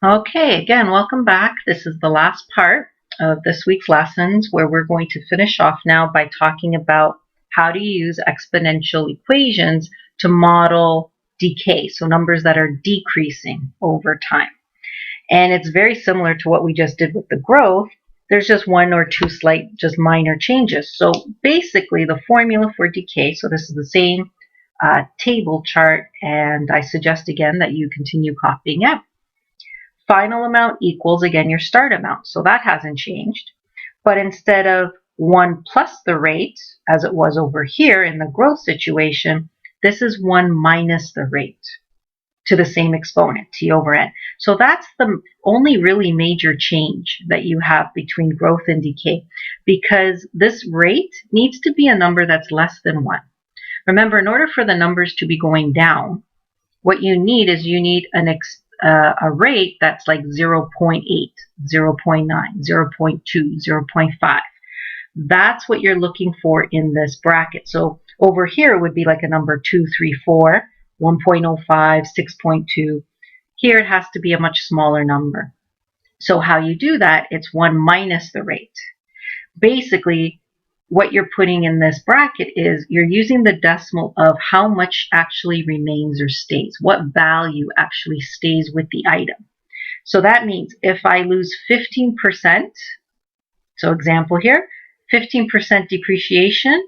Okay, again, welcome back. This is the last part of this week's lessons where we're going to finish off now by talking about how to use exponential equations to model decay, so numbers that are decreasing over time. And it's very similar to what we just did with the growth. There's just one or two slight, just minor changes. So basically the formula for decay, so this is the same table chart, and I suggest again that you continue copying it. Final amount equals, again, your start amount. So that hasn't changed. But instead of 1 plus the rate, as it was over here in the growth situation, this is 1 minus the rate to the same exponent, t over n. So that's the only really major change that you have between growth and decay, because this rate needs to be a number that's less than 1. Remember, in order for the numbers to be going down, what you need is a rate that's like 0.8, 0.9, 0.2, 0.5. That's what you're looking for in this bracket. So over here it would be like a number 2, 3, 4, 1.05, 6.2. Here it has to be a much smaller number. So how you do that, it's 1 minus the rate. Basically, what you're putting in this bracket is you're using the decimal of how much actually remains or stays, what value actually stays with the item. So that means if I lose 15%, so example here, 15% depreciation,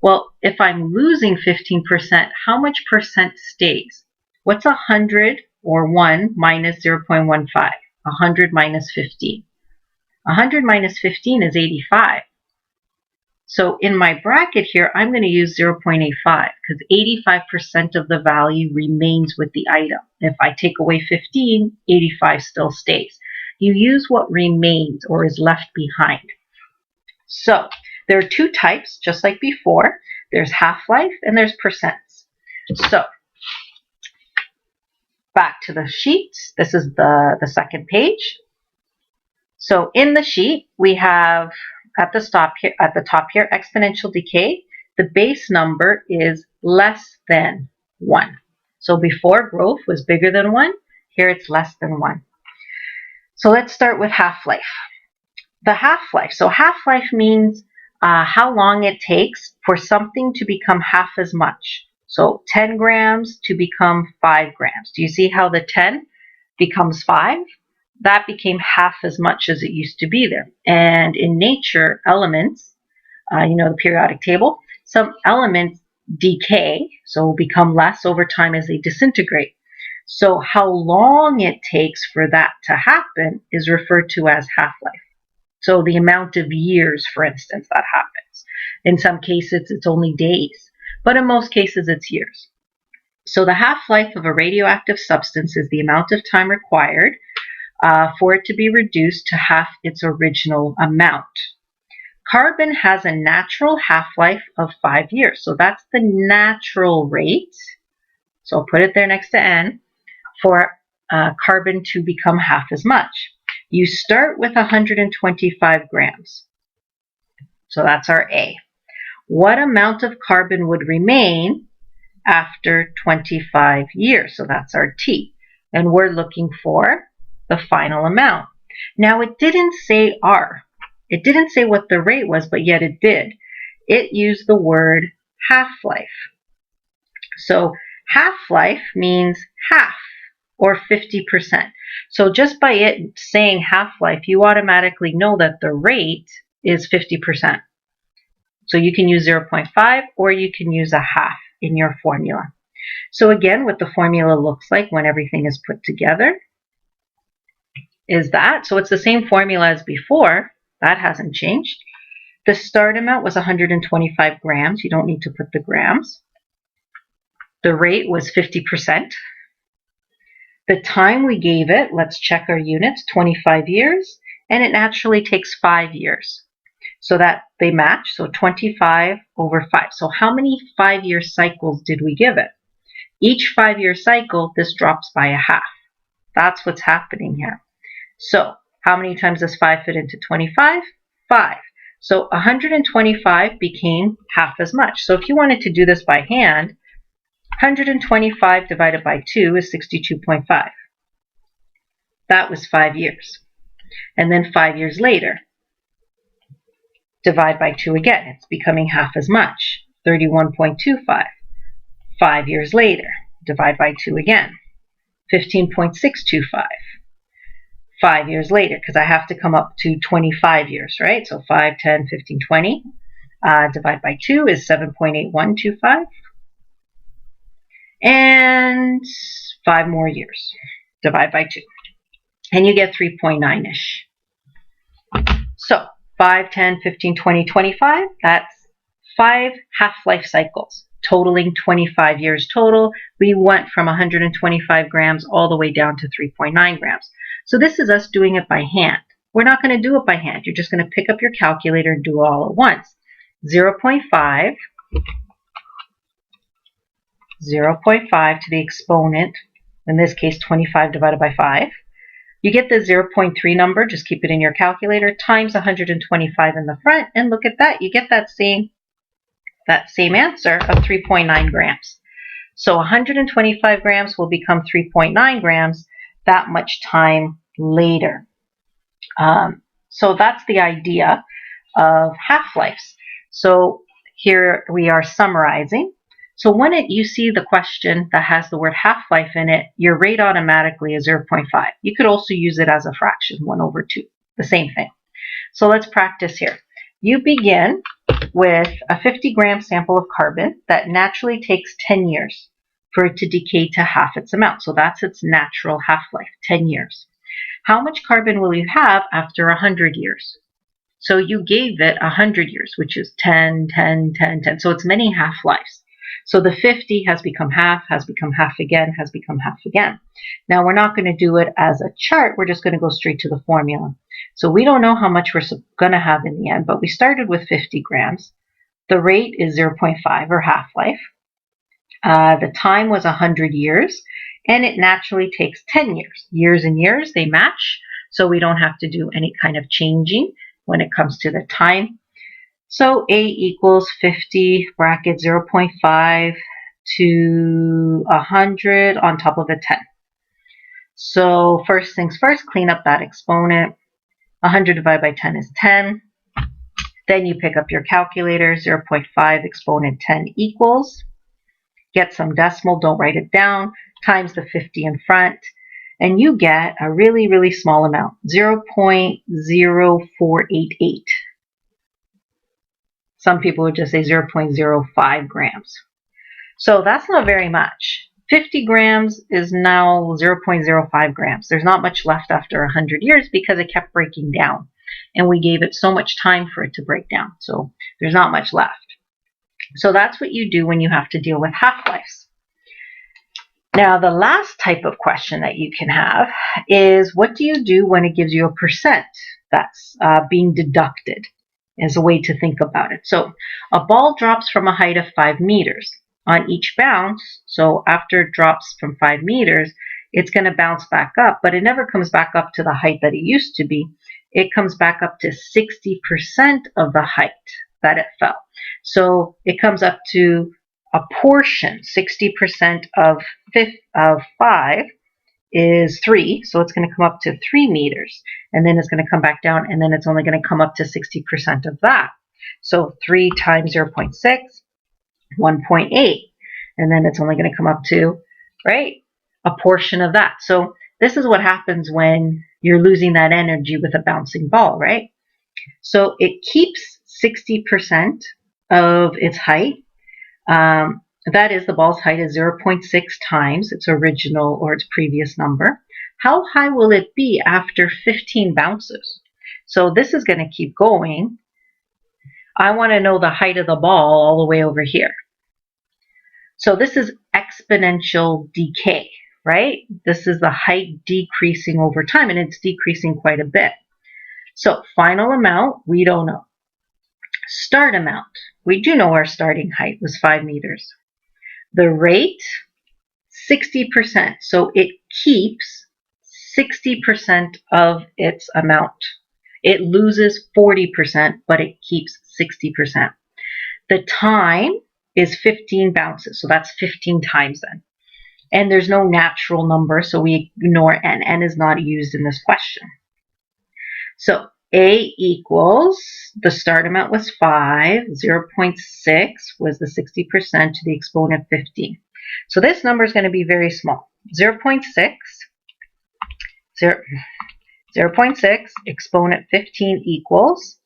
well, if I'm losing 15%, how much percent stays? What's 100 or 1 minus 0.15? 100 minus 15. 100 minus 15 is 85. So in my bracket here, I'm going to use 0.85 because 85% of the value remains with the item. If I take away 15, 85 still stays. You use what remains or is left behind. So there are two types, just like before. There's half-life and there's percents. So back to the sheet. This is the second page. So in the sheet, we have at the top here, exponential decay. The base number is less than 1. So before, growth was bigger than 1. Here it's less than 1. So let's start with half-life. The half-life. So half-life means how long it takes for something to become half as much. So 10 grams to become 5 grams. Do you see how the 10 becomes 5? That became half as much as it used to be there. And in nature, elements, the periodic table, some elements decay, so become less over time as they disintegrate. So how long it takes for that to happen is referred to as half-life. So the amount of years, for instance, that happens. In some cases, it's only days, but in most cases, it's years. So the half-life of a radioactive substance is the amount of time required for it to be reduced to half its original amount. Carbon has a natural half-life of 5 years. So that's the natural rate. So I'll put it there next to N for carbon to become half as much. You start with 125 grams. So that's our A. What amount of carbon would remain after 25 years? So that's our T. And we're looking for the final amount. Now it didn't say R. It didn't say what the rate was, but yet it did. It used the word half-life. So half-life means half or 50%. So just by it saying half-life, you automatically know that the rate is 50%. So you can use 0.5 or you can use a half in your formula. So again, what the formula looks like when everything is put together is that. So it's the same formula as before. That hasn't changed. The start amount was 125 grams. You don't need to put the grams. The rate was 50%. The time we gave it, let's check our units, 25 years, and it naturally takes 5 years. So that they match, so 25 over 5. So how many 5-year cycles did we give it? Each 5-year cycle, this drops by a half. That's what's happening here. So how many times does 5 fit into 25? 5. So 125 became half as much. So if you wanted to do this by hand, 125 divided by 2 is 62.5. That was 5 years. And then 5 years later, divide by 2 again. It's becoming half as much, 31.25. 5 years later, divide by 2 again, 15.625. 5 years later, because I have to come up to 25 years, right? So 5, 10, 15, 20. Divide by 2 is 7.8125. And 5 more years. Divide by 2. And you get 3.9-ish. So 5, 10, 15, 20, 25. That's 5 half-life cycles, totaling 25 years total. We went from 125 grams all the way down to 3.9 grams. So this is us doing it by hand. We're not going to do it by hand. You're just going to pick up your calculator and do it all at once. 0.5, 0.5 to the exponent, in this case 25 divided by 5. You get the 0.3 number, just keep it in your calculator, times 125 in the front, and look at that. You get that same answer of 3.9 grams. So 125 grams will become 3.9 grams that much time later. So that's the idea of half-lives. So here we are summarizing. So when you see the question that has the word half-life in it, your rate automatically is 0.5. You could also use it as a fraction, 1/2, the same thing. So let's practice here. You begin with a 50-gram sample of carbon that naturally takes 10 years for it to decay to half its amount. So that's its natural half-life, 10 years. How much carbon will you have after 100 years? So you gave it 100 years, which is 10, 10, 10, 10. So it's many half-lives. So the 50 has become half again, has become half again. Now we're not going to do it as a chart. We're just going to go straight to the formula. So we don't know how much we're going to have in the end, but we started with 50 grams. The rate is 0.5 or half-life. The time was 100 years, and it naturally takes 10 years. Years and years, they match, so we don't have to do any kind of changing when it comes to the time. So A equals 50 bracket 0.5 to 100 on top of a 10. So first things first, clean up that exponent. 100 divided by 10 is 10. Then you pick up your calculator, 0.5 exponent 10 equals. Get some decimal, don't write it down, times the 50 in front. And you get a really, really small amount, 0.0488. Some people would just say 0.05 grams. So that's not very much. 50 grams is now 0.05 grams. There's not much left after 100 years because it kept breaking down. And we gave it so much time for it to break down. So there's not much left. So that's what you do when you have to deal with half-lives. Now, the last type of question that you can have is, what do you do when it gives you a percent that's being deducted? As a way to think about it. So a ball drops from a height of 5 meters. On each bounce, so after it drops from 5 meters, it's going to bounce back up, but it never comes back up to the height that it used to be. It comes back up to 60% of the height that it fell. So it comes up to a portion. 60% of 5 is 3, so it's going to come up to 3 meters, and then it's going to come back down, and then it's only going to come up to 60% of that. So 3 times 0.6, 1.8, and then it's only going to come up to, right, a portion of that. So this is what happens when you're losing that energy with a bouncing ball, right? So it keeps 60% of its height. That is, the ball's height is 0.6 times its original or its previous number. How high will it be after 15 bounces? So this is going to keep going. I want to know the height of the ball all the way over here. So this is exponential decay, right? This is the height decreasing over time, and it's decreasing quite a bit. So final amount, we don't know. Start amount, we do know our starting height was 5 meters. The rate, 60%. So it keeps 60% of its amount. It loses 40%, but it keeps 60%. The time is 15 bounces. So that's 15 times then. And there's no natural number, so we ignore n. N is not used in this question. So A equals, the start amount was 5, 0.6 was the 60% to the exponent 15. So this number is going to be very small. 0.6, 0.6 exponent 15 equals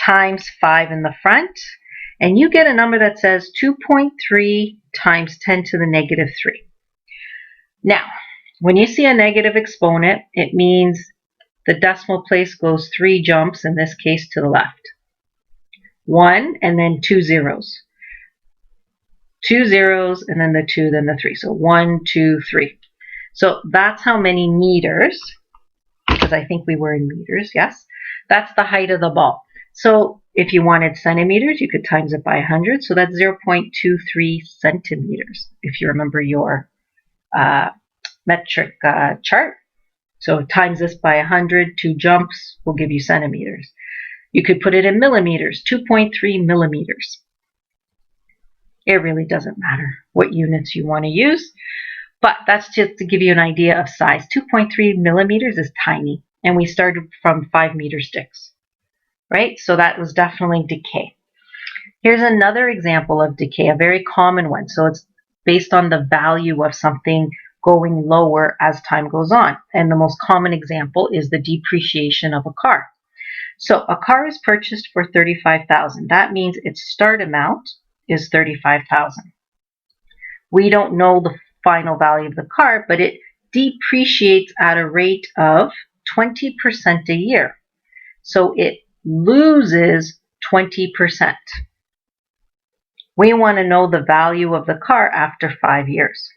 times 5 in the front, and you get a number that says 2.3 times 10 to the negative 3. Now, when you see a negative exponent, it means the decimal place goes 3 jumps, in this case to the left. 1 and then 2 zeros. 2 zeros and then the 2, then the 3. So 1, 2, 3. So that's how many meters, because I think we were in meters, yes. That's the height of the ball. So if you wanted centimeters, you could times it by 100. So that's 0.23 centimeters, if you remember your metric chart. So times this by 100, 2 jumps will give you centimeters. You could put it in millimeters, 2.3 millimeters. It really doesn't matter what units you want to use, but that's just to give you an idea of size. 2.3 millimeters is tiny, and we started from 5 meter sticks, right? So that was definitely decay. Here's another example of decay, a very common one. So it's based on the value of something going lower as time goes on. And the most common example is the depreciation of a car. So a car is purchased for $35,000. That means its start amount is $35,000. We don't know the final value of the car, but it depreciates at a rate of 20% a year. So it loses 20%. We want to know the value of the car after 5 years.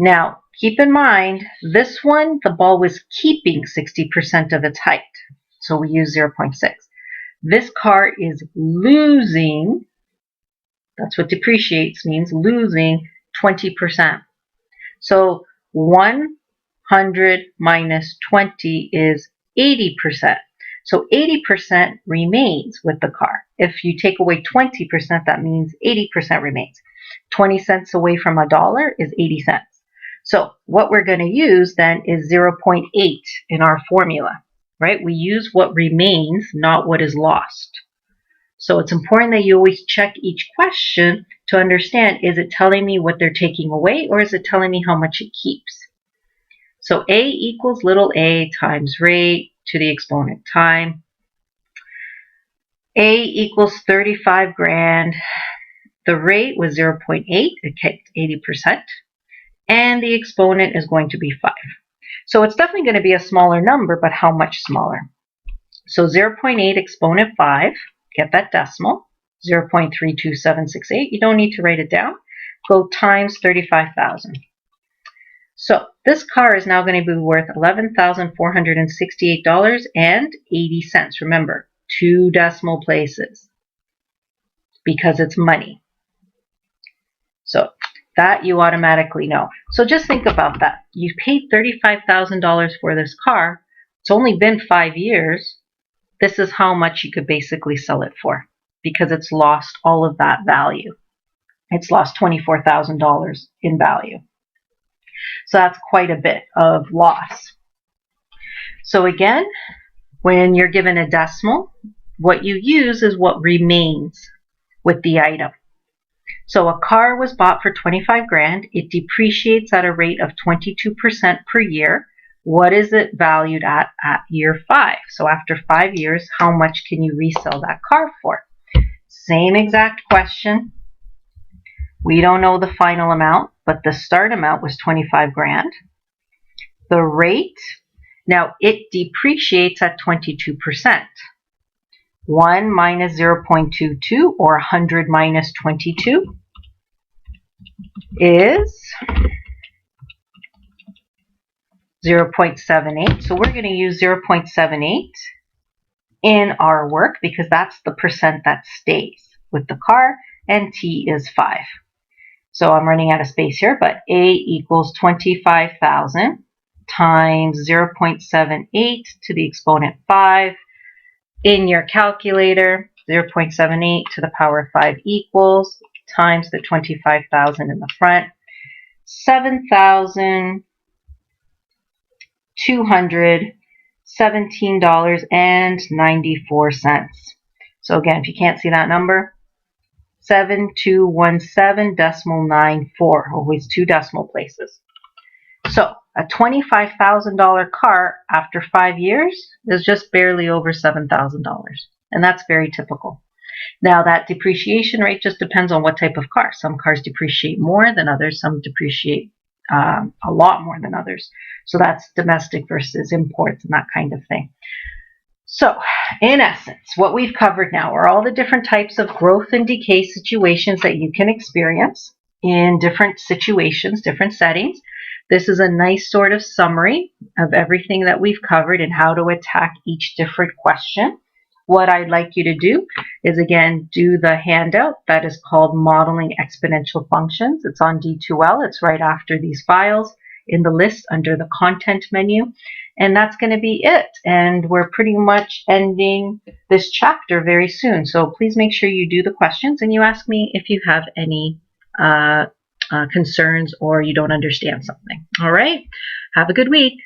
Now, keep in mind, this one, the ball was keeping 60% of its height. So we use 0.6. This car is losing, that's what depreciates means, losing 20%. So 100 minus 20 is 80%. So 80% remains with the car. If you take away 20%, that means 80% remains. 20 cents away from $1 is 80 cents. So what we're going to use then is 0.8 in our formula, right? We use what remains, not what is lost. So it's important that you always check each question to understand, is it telling me what they're taking away, or is it telling me how much it keeps? So A equals little a times rate to the exponent time. A equals 35 grand. The rate was 0.8, it kept 80%. And the exponent is going to be 5. So it's definitely going to be a smaller number, but how much smaller? So 0.8 exponent 5, get that decimal, 0.32768. You don't need to write it down. Go times 35,000. So this car is now going to be worth $11,468.80. Remember, 2 decimal places because it's money. So that you automatically know. So just think about that. You paid $35,000 for this car. It's only been 5 years. This is how much you could basically sell it for, because it's lost all of that value. It's lost $24,000 in value. So that's quite a bit of loss. So again, when you're given a decimal, what you use is what remains with the item. So a car was bought for 25 grand. It depreciates at a rate of 22% per year. What is it valued at year 5? So after 5 years, how much can you resell that car for? Same exact question. We don't know the final amount, but the start amount was 25 grand. The rate, now it depreciates at 22%. 1 minus 0.22 or 100 minus 22 is 0.78. So we're going to use 0.78 in our work because that's the percent that stays with the car, and T is 5. So I'm running out of space here, but A equals 25,000 times 0.78 to the exponent 5. In your calculator, 0.78 to the power of 5 equals times the 25,000 in the front. $7,217.94. So again, if you can't see that number, 7217.94, always two decimal places. So a $25,000 car after 5 years is just barely over $7,000. And that's very typical. Now that depreciation rate just depends on what type of car. Some cars depreciate more than others. Some depreciate a lot more than others. So that's domestic versus imports and that kind of thing. So in essence, what we've covered now are all the different types of growth and decay situations that you can experience in different situations, different settings. This is a nice sort of summary of everything that we've covered and how to attack each different question. What I'd like you to do is, again, do the handout that is called Modeling Exponential Functions. It's on D2L. It's right after these files in the list under the Content menu. And that's going to be it. And we're pretty much ending this chapter very soon. So please make sure you do the questions and you ask me if you have any concerns or you don't understand something. All right. Have a good week.